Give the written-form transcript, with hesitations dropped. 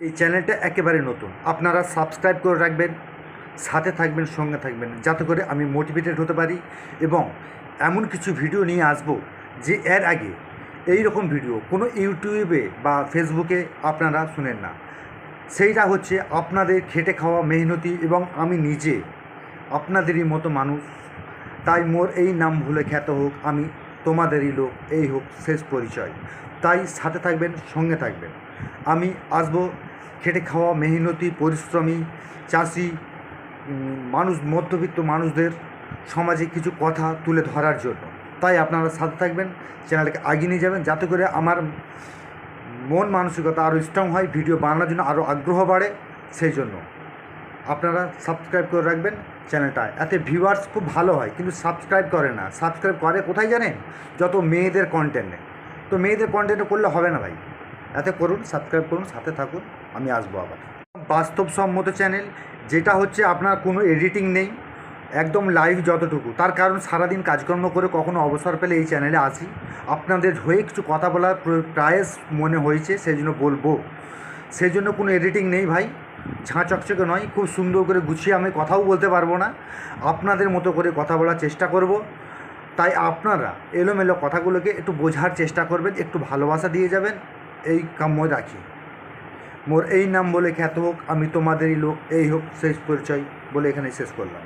এই চ্যানেলটা একেবারে নতুন, আপনারা সাবস্ক্রাইব করে রাখবেন, সাথে থাকবেন, সঙ্গে থাকবেন, যাতে করে আমি মোটিভেটেড হতে পারি এবং এমন কিছু ভিডিও নিয়ে আসবো যে এর আগে এই রকম ভিডিও কোনো ইউটিউবে বা ফেসবুকে আপনারা শুনেন না। সেইটা হচ্ছে আপনাদের খেটে খাওয়া মেহনতি এবং আমি নিজে আপনাদেরই মতো মানুষ। তাই মোর এই নাম ভুলে খ্যাত হোক, আমি তোমাদেরই লোক, এই হোক শেষ পরিচয়। তাই সাথে থাকবেন, সঙ্গে থাকবেন। আমি আসবো খেটে খাওয়া মেহনতি পরিশ্রমী চাষি মানুষ, মধ্যবিত্ত মানুষদের সমাজে কিছু কথা তুলে ধরার জন্য। তাই আপনারা সাথে থাকবেন, চ্যানেলটাকে এগিয়ে নিয়ে যাবেন, যাতে করে আমার মন মানসিকতা আরও স্ট্রং হয়, ভিডিও বানানোর জন্য আরও আগ্রহ বাড়ে। সেই জন্য আপনারা সাবস্ক্রাইব করে রাখবেন চ্যানেলটা। এতে ভিউয়ার্স খুব ভালো হয়, কিন্তু সাবস্ক্রাইব করে না। সাবস্ক্রাইব করে কোথায় জানেন? যত মেয়েদের কন্টেন্টে। তো মেয়েদের কন্টেন্টে করলে হবে না ভাই। এতে করুন, সাবস্ক্রাইব করুন, সাথে থাকুন, আমি আসবো আবার। বাস্তবসম্মত চ্যানেল, যেটা হচ্ছে আপনার কোনো এডিটিং নেই, একদম লাইভ যতটুকু। তার কারণ সারাদিন কাজকর্ম করে কখনো অবসর পেলে এই চ্যানেলে আসি, আপনাদের হয়ে কিছু কথা বলার প্রয়াস মনে হয়েছে, সেই জন্য বলবো। সেই জন্য কোনো এডিটিং নেই ভাই, ঝাঁ চকচকে নয়, খুব সুন্দর করে গুছিয়ে আমি কথাও বলতে পারবো না, আপনাদের মতো করে কথা বলার চেষ্টা করব। তাই আপনারা এলোমেলো কথাগুলোকে একটু বোঝার চেষ্টা করবেন, একটু ভালোবাসা দিয়ে যাবেন, এই কাম্য রাখি। মোর এই নাম বলে খ্যাত হোক, আমি তোমাদেরই লোক, এই হোক শেষ পরিচয় বলে এখানে শেষ করলাম।